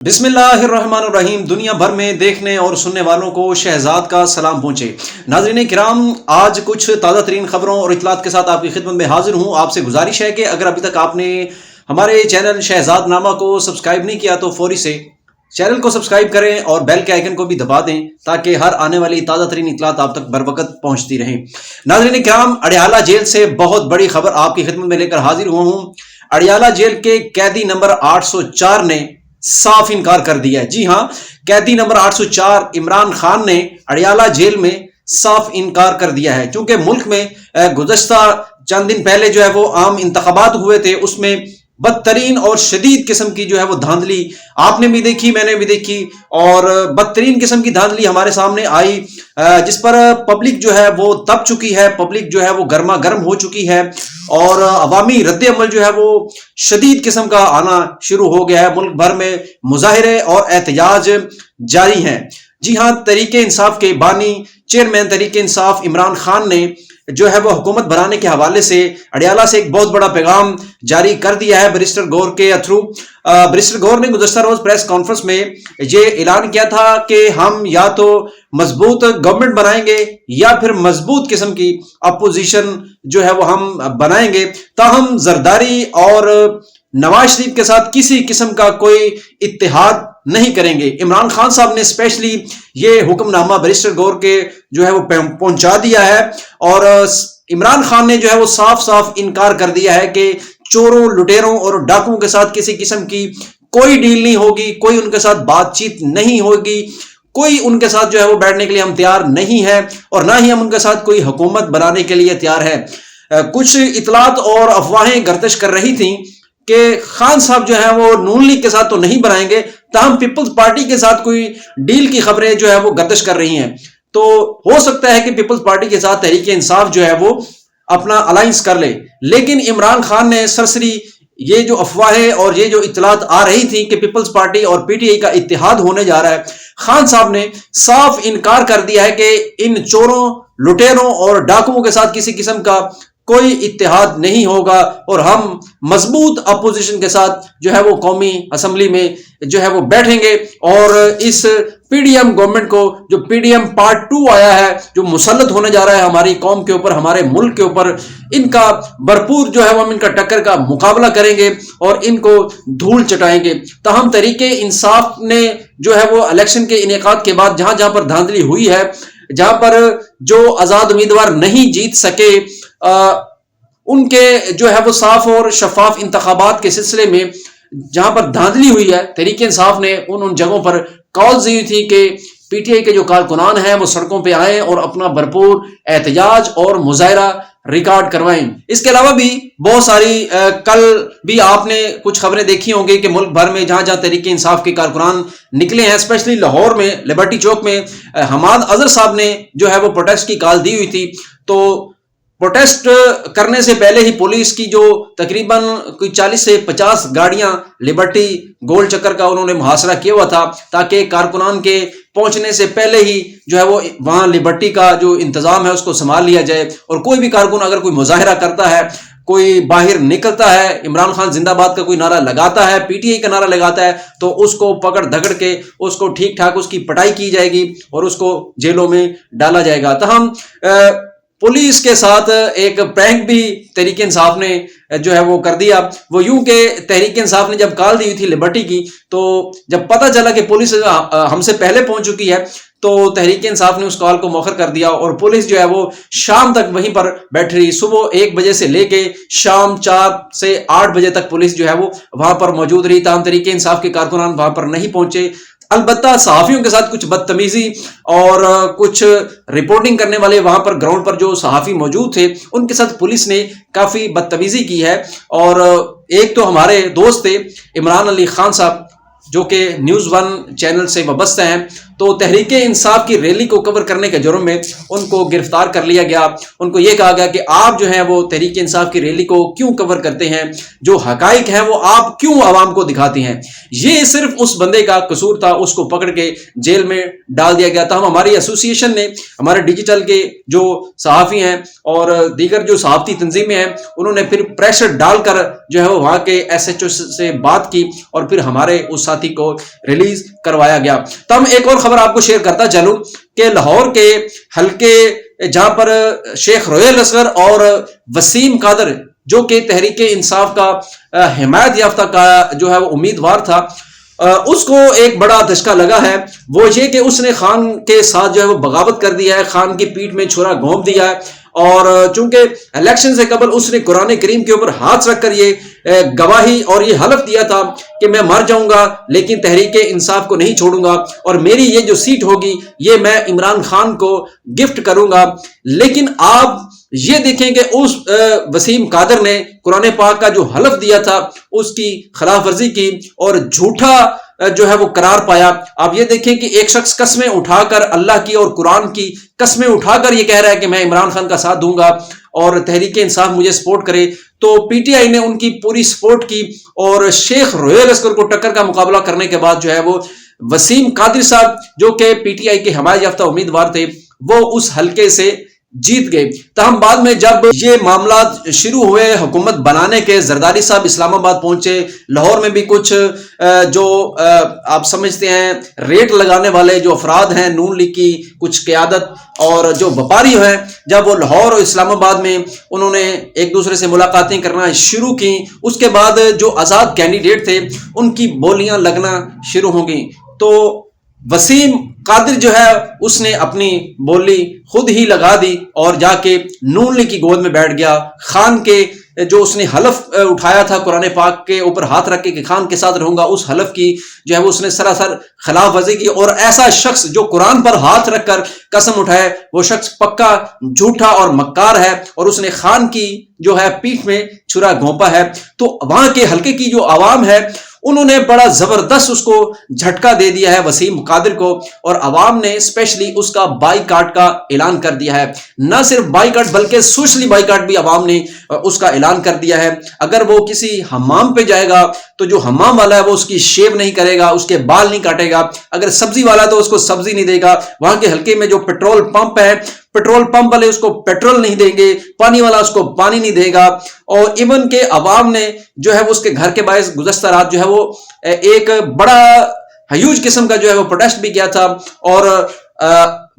بسم اللہ الرحمن الرحیم۔ دنیا بھر میں دیکھنے اور سننے والوں کو شہزاد کا سلام پہنچے۔ ناظرین کرام، آج کچھ تازہ ترین خبروں اور اطلاعات کے ساتھ آپ کی خدمت میں حاضر ہوں۔ آپ سے گزارش ہے کہ اگر ابھی تک آپ نے ہمارے چینل شہزاد نامہ کو سبسکرائب نہیں کیا تو فوری سے چینل کو سبسکرائب کریں اور بیل کے آئیکن کو بھی دبا دیں تاکہ ہر آنے والی تازہ ترین اطلاعات آپ تک بر وقت پہنچتی رہیں۔ ناظرین کرام، اڈیالہ جیل سے بہت بڑی خبر آپ کی خدمت میں لے کر حاضر ہوا ہوں۔ اڈیالہ جیل کے قیدی نمبر 804 نے صاف انکار کر دیا ہے۔ جی ہاں، قیدی نمبر 804 عمران خان نے اڈیالہ جیل میں صاف انکار کر دیا ہے، چونکہ ملک میں گزشتہ چند دن پہلے جو ہے وہ عام انتخابات ہوئے تھے، اس میں بدترین اور شدید قسم کی جو ہے وہ دھاندلی آپ نے بھی دیکھی، میں نے بھی دیکھی، اور بدترین قسم کی دھاندلی ہمارے سامنے آئی، جس پر پبلک جو ہے وہ تپ چکی ہے، پبلک جو ہے وہ گرما گرم ہو چکی ہے، اور عوامی رد عمل جو ہے وہ شدید قسم کا آنا شروع ہو گیا ہے۔ ملک بھر میں مظاہرے اور احتجاج جاری ہیں۔ جی ہاں، تحریک انصاف کے بانی چیئرمین تحریک انصاف عمران خان نے جو ہے وہ حکومت بنانے کے حوالے سے اڈیالہ سے ایک بہت بڑا پیغام جاری کر دیا ہے بیرسٹر گور کے تھرو۔ بیرسٹر گور نے گزشتہ روز پریس کانفرنس میں یہ اعلان کیا تھا کہ ہم یا تو مضبوط گورنمنٹ بنائیں گے یا پھر مضبوط قسم کی اپوزیشن جو ہے وہ ہم بنائیں گے، تاہم زرداری اور نواز شریف کے ساتھ کسی قسم کا کوئی اتحاد نہیں کریں گے۔ عمران خان صاحب نے اسپیشلی یہ حکم نامہ بیرسٹر گور کے جو ہے وہ پہنچا دیا ہے، اور عمران خان نے جو ہے وہ صاف صاف انکار کر دیا ہے کہ چوروں، لٹیروں اور ڈاکوؤں کے ساتھ کسی قسم کی کوئی ڈیل نہیں ہوگی، کوئی ان کے ساتھ بات چیت نہیں ہوگی، کوئی ان کے ساتھ جو ہے وہ بیٹھنے کے لیے ہم تیار نہیں ہیں، اور نہ ہی ہم ان کے ساتھ کوئی حکومت بنانے کے لیے تیار ہے۔ کچھ اطلاعات اور افواہیں گردش کر رہی تھیں کہ خان صاحب جو ہے وہ نون لیگ کے ساتھ تو نہیں بنائیں گے، تاہم پیپلز پارٹی کے ساتھ کوئی ڈیل کی خبریں جو ہے وہ گردش کر رہی ہیں، تو ہو سکتا ہے کہ پیپلز پارٹی کے ساتھ تحریک انصاف جو ہے وہ اپنا الائنس کر لے۔ لیکن عمران خان نے سرسری یہ جو افواہیں اور یہ جو اطلاعات آ رہی تھی کہ پیپلز پارٹی اور پی ٹی آئی کا اتحاد ہونے جا رہا ہے، خان صاحب نے صاف انکار کر دیا ہے کہ ان چوروں، لٹیروں اور ڈاکوؤں کے ساتھ کسی قسم کا کوئی اتحاد نہیں ہوگا، اور ہم مضبوط اپوزیشن کے ساتھ جو ہے وہ قومی اسمبلی میں جو ہے وہ بیٹھیں گے، اور اس پی ڈی ایم گورنمنٹ کو، جو پی ڈی ایم پارٹ 2 آیا ہے، جو مسلط ہونے جا رہا ہے ہماری قوم کے اوپر، ہمارے ملک کے اوپر، ان کا بھرپور جو ہے وہ ہم ان کا ٹکر کا مقابلہ کریں گے اور ان کو دھول چٹائیں گے۔ تاہم تحریک انصاف نے جو ہے وہ الیکشن کے انعقاد کے بعد جہاں جہاں پر دھاندلی ہوئی ہے، جہاں پر جو آزاد امیدوار نہیں جیت سکے، ان کے جو ہے وہ صاف اور شفاف انتخابات کے سلسلے میں جہاں پر دھاندلی ہوئی ہے، تحریک انصاف نے ان جگہوں پر کالز دی تھی کہ پی ٹی آئی کے جو کارکنان ہیں وہ سڑکوں پہ آئیں اور اپنا بھرپور احتجاج اور مظاہرہ ریکارڈ کروائیں۔ اس کے علاوہ بھی بہت ساری کل بھی آپ نے کچھ خبریں دیکھی ہوں گی کہ ملک بھر میں جہاں جہاں تحریک انصاف کے کارکنان نکلے ہیں، اسپیشلی لاہور میں لبرٹی چوک میں حماد اظہر صاحب نے جو ہے وہ پروٹیسٹ کی کال دی ہوئی تھی، تو پروٹیسٹ کرنے سے پہلے ہی پولیس کی جو تقریباً کوئی 40 سے 50 گاڑیاں لبرٹی گول چکر کا انہوں نے محاصرہ کیا ہوا تھا، تاکہ کارکنان کے پہنچنے سے پہلے ہی جو ہے وہ وہاں لبرٹی کا جو انتظام ہے اس کو سنبھال لیا جائے، اور کوئی بھی کارکن اگر کوئی مظاہرہ کرتا ہے، کوئی باہر نکلتا ہے، عمران خان زندہ باد کا کوئی نعرہ لگاتا ہے، پی ٹی آئی کا نعرہ لگاتا ہے، تو اس کو پکڑ دھکڑ کے اس کو ٹھیک ٹھاک اس کی پٹائی کی جائے گی اور اس کو جیلوں میں ڈالا جائے گا۔ تاہم پولیس کے ساتھ ایک پرینک بھی تحریک انصاف نے جو ہے وہ کر دیا، وہ یوں کہ تحریک انصاف نے جب کال دی ہوئی تھی لبرٹی کی، تو جب پتہ چلا کہ پولیس ہم سے پہلے پہنچ چکی ہے، تو تحریک انصاف نے اس کال کو مؤخر کر دیا، اور پولیس جو ہے وہ شام تک وہیں پر بیٹھ رہی۔ صبح 1 بجے سے لے کے شام 4 سے 8 بجے تک پولیس جو ہے وہ وہاں پر موجود رہی، تاہم تحریک انصاف کے کارکنان وہاں پر نہیں پہنچے۔ البتہ صحافیوں کے ساتھ کچھ بدتمیزی اور کچھ رپورٹنگ کرنے والے وہاں پر گراؤنڈ پر جو صحافی موجود تھے، ان کے ساتھ پولیس نے کافی بدتمیزی کی ہے، اور ایک تو ہمارے دوست تھے عمران علی خان صاحب جو کہ نیوز 1 چینل سے وابستہ ہیں، تو تحریک انصاف کی ریلی کو کور کرنے کے جرم میں ان کو گرفتار کر لیا گیا. ان کو یہ کہا گیا کہ آپ جو ہیں وہ تحریک انصاف کی ریلی کو کیوں کور کرتے ہیں, جو حقائق ہیں وہ آپ کیوں عوام کو دکھاتے ہیں. یہ صرف اس بندے کا قصور تھا, اس کو پکڑ کے جیل میں ڈال دیا گیا تھا. ہماری ایسوسی ایشن نے, ہمارے ڈیجیٹل کے جو صحافی ہیں اور دیگر جو صحافتی تنظیمیں ہیں, انہوں نے پھر پریشر ڈال کر جو ہے وہ وہاں کے ایس ایچ او سے بات کی اور پھر ہمارے اس ساتھی کو ریلیز کروایا گیا. تو ہم ایک اور خبر آپ کو شیئر کرتا چلوں کہ لاہور کے حلقے جہاں پر شیخ رویل اصغر اور وسیم قادر جو کہ تحریک انصاف کا حمایت یافتہ کا جو ہے وہ امیدوار تھا, اس کو ایک بڑا دھچکا لگا ہے. وہ یہ کہ اس نے خان کے ساتھ جو ہے وہ بغاوت کر دیا ہے, خان کی پیٹھ میں چھرا گھونپ دیا ہے, اور چونکہ الیکشن سے قبل اس نے قرآن کریم کے اوپر ہاتھ رکھ کر یہ گواہی اور یہ حلف دیا تھا کہ میں مر جاؤں گا لیکن تحریک انصاف کو نہیں چھوڑوں گا, اور میری یہ جو سیٹ ہوگی یہ میں عمران خان کو گفٹ کروں گا. لیکن آپ یہ دیکھیں کہ اس وسیم قادر نے قرآن پاک کا جو حلف دیا تھا اس کی خلاف ورزی کی اور جھوٹا جو ہے وہ قرار پایا. آپ یہ دیکھیں کہ ایک شخص قسمیں اٹھا کر, اللہ کی اور قرآن کی قسمیں اٹھا کر یہ کہہ رہا ہے کہ میں عمران خان کا ساتھ دوں گا اور تحریک انصاف مجھے سپورٹ کرے. تو پی ٹی آئی نے ان کی پوری سپورٹ کی اور شیخ رویل اصغر کو ٹکر کا مقابلہ کرنے کے بعد جو ہے وہ وسیم قادری صاحب جو کہ پی ٹی آئی کے حمایت یافتہ امیدوار تھے وہ اس حلقے سے جیت گئے. تاہم بعد میں جب یہ معاملات شروع ہوئے حکومت بنانے کے, زرداری صاحب اسلام آباد پہنچے, لاہور میں بھی کچھ جو آپ سمجھتے ہیں ریٹ لگانے والے جو افراد ہیں نون لیگ کی کچھ قیادت اور جو وپاری ہیں, جب وہ لاہور اور اسلام آباد میں انہوں نے ایک دوسرے سے ملاقاتیں کرنا شروع کی, اس کے بعد جو آزاد کینڈیڈیٹ تھے ان کی بولیاں لگنا شروع ہو گئیں. تو وسیم قادر جو ہے اس نے اپنی بولی خود ہی لگا دی اور جا کے نون لیگ کی گود میں بیٹھ گیا. خان کے جو اس نے حلف اٹھایا تھا قرآن پاک کے اوپر ہاتھ رکھ کے کہ خان کے ساتھ رہوں گا, اس حلف کی جو ہے وہ اس نے سراسر خلاف ورزی کی. اور ایسا شخص جو قرآن پر ہاتھ رکھ کر قسم اٹھائے وہ شخص پکا جھوٹا اور مکار ہے, اور اس نے خان کی جو ہے پیٹھ میں چھرا گھونپا ہے. تو وہاں کے حلقے کی جو عوام ہے انہوں نے بڑا زبردست اس کو جھٹکا دے دیا ہے وسیم قادر کو, اور عوام نے اسپیشلی اس کا بائی کاٹ کا اعلان کر دیا ہے. نہ صرف بائی کاٹ بلکہ سوشلی بائی کاٹ بھی عوام نے اس کا اعلان کر دیا ہے. اگر وہ کسی حمام پہ جائے گا تو جو حمام والا ہے وہ اس کی شیو نہیں کرے گا, اس کے بال نہیں کاٹے گا. اگر سبزی والا ہے تو اس کو سبزی نہیں دے گا. وہاں کے حلقے میں جو پیٹرول پمپ ہے, پیٹرول پمپ والے اس کو پیٹرول نہیں دیں گے, پانی والا اس کو پانی نہیں دے گا. اور ایون کہ عوام نے جو ہے وہ اس کے گھر کے باعث گزشتہ رات جو ہے وہ ایک بڑا ہیوج قسم کا جو ہے وہ پروٹیسٹ بھی کیا تھا, اور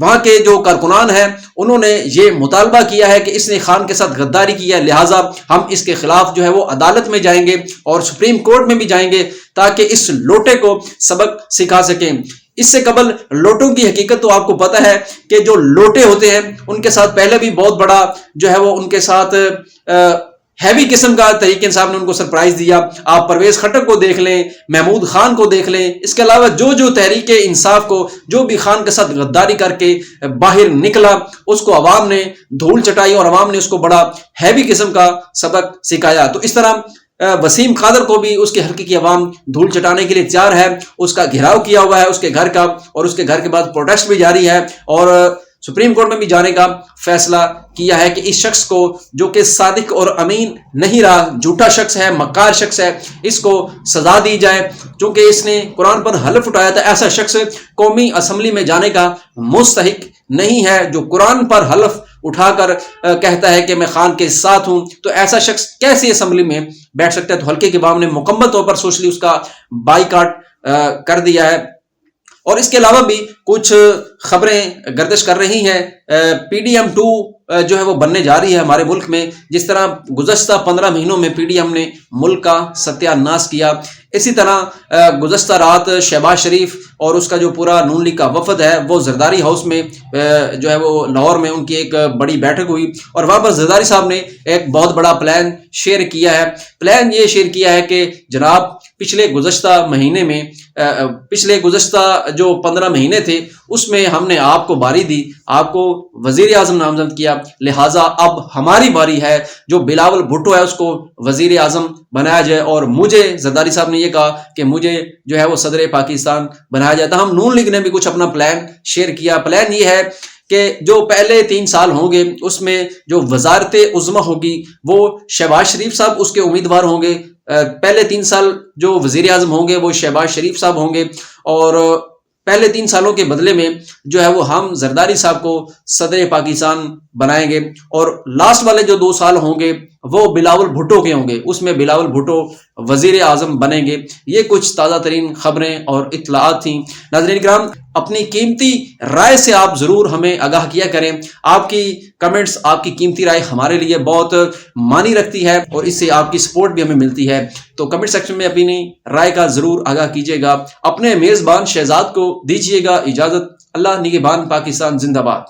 وہاں کے جو کارکنان ہیں انہوں نے یہ مطالبہ کیا ہے کہ اس نے خان کے ساتھ غداری کی ہے, لہٰذا ہم اس کے خلاف جو ہے وہ عدالت میں جائیں گے اور سپریم کورٹ میں بھی جائیں گے تاکہ اس لوٹے کو سبق سکھا سکیں. اس سے قبل لوٹوں کی حقیقت تو آپ کو پتہ ہے کہ جو لوٹے ہوتے ہیں ان کے ساتھ پہلے بھی بہت بڑا جو ہے وہ ان کے ساتھ ہیوی قسم کا تحریک انصاف نے ان کو سرپرائز دیا. آپ پرویز خٹک کو دیکھ لیں, محمود خان کو دیکھ لیں, اس کے علاوہ جو تحریک انصاف کو جو بھی خان کے ساتھ غداری کر کے باہر نکلا اس کو عوام نے دھول چٹائی اور عوام نے اس کو بڑا ہیوی قسم کا سبق سکھایا. تو اس طرح وسیم قادر کو بھی اس کے حلقے کی عوام دھول چٹانے کے لیے تیار ہے, اس کا گھیراؤ کیا ہوا ہے اس کے گھر کا, اور اس کے گھر کے بعد پروٹیسٹ بھی جاری ہے, اور سپریم کورٹ میں بھی جانے کا فیصلہ کیا ہے کہ اس شخص کو جو کہ صادق اور امین نہیں رہا, جھوٹا شخص ہے, مکار شخص ہے, اس کو سزا دی جائے. چونکہ اس نے قرآن پر حلف اٹھایا تھا, ایسا شخص قومی اسمبلی میں جانے کا مستحق نہیں ہے. جو قرآن پر حلف اٹھا کر کہتا ہے کہ میں خان کے ساتھ ہوں, تو ایسا شخص کیسے اسمبلی میں بیٹھ سکتا ہے. تو حلقے کے عوام نے مکمل طور پر سوشلی اس کا بائی کاٹ کر دیا ہے. اور اس کے علاوہ بھی کچھ خبریں گردش کر رہی ہیں. پی ڈی ایم 2 جو ہے وہ بننے جا رہی ہے ہمارے ملک میں. جس طرح گزشتہ 15 مہینوں میں پی ڈی ایم نے ملک کا ستیہ ناش کیا, اسی طرح گزشتہ رات شہباز شریف اور اس کا جو پورا نون لیگ کا وفد ہے وہ زرداری ہاؤس میں جو ہے وہ لاہور میں ان کی ایک بڑی بیٹھک ہوئی, اور وہاں پر زرداری صاحب نے ایک بہت بڑا پلان شیئر کیا ہے. پلان یہ شیئر کیا ہے کہ جناب پچھلے گزشتہ جو 15 مہینے تھے اس میں ہم نے آپ کو باری دی، آپ کو وزیر اعظم نامزد کیا، لہٰذا اب ہماری باری ہے جو بلاول بھٹو ہے اس کو وزیر اعظم بنایا جائے، اور مجھے زرداری صاحب نے یہ کہا کہ مجھے جو ہے وہ صدر پاکستان بنایا جائے۔ تو ہم نون لیگ نے بھی کچھ اپنا پلان شیئر کیا۔ پلان یہ ہے کہ جو پہلے 3 سال ہوں گے اس میں جو وزارت عظمیٰ ہوگی وہ شہباز شریف صاحب اس کے امیدوار ہوں گے، پہلے 3 سال جو وزیر اعظم ہوں گے وہ شہباز شریف صاحب ہوں گے، اور پہلے 3 سالوں کے بدلے میں جو ہے وہ ہم زرداری صاحب کو صدر پاکستان بنائیں گے، اور لاسٹ والے جو 2 سال ہوں گے وہ بلاول بھٹو کے ہوں گے، اس میں بلاول بھٹو وزیر اعظم بنیں گے۔ یہ کچھ تازہ ترین خبریں اور اطلاعات تھیں۔ ناظرین کرام، اپنی قیمتی رائے سے آپ ضرور ہمیں آگاہ کیا کریں۔ آپ کی کمنٹس، آپ کی قیمتی رائے ہمارے لیے بہت معنی رکھتی ہے اور اس سے آپ کی سپورٹ بھی ہمیں ملتی ہے، تو کمنٹ سیکشن میں اپنی رائے کا ضرور آگاہ کیجیے گا۔ اپنے میزبان شہزاد کو دیجیے گا اجازت۔ اللہ نگہبان، پاکستان زندہ باد۔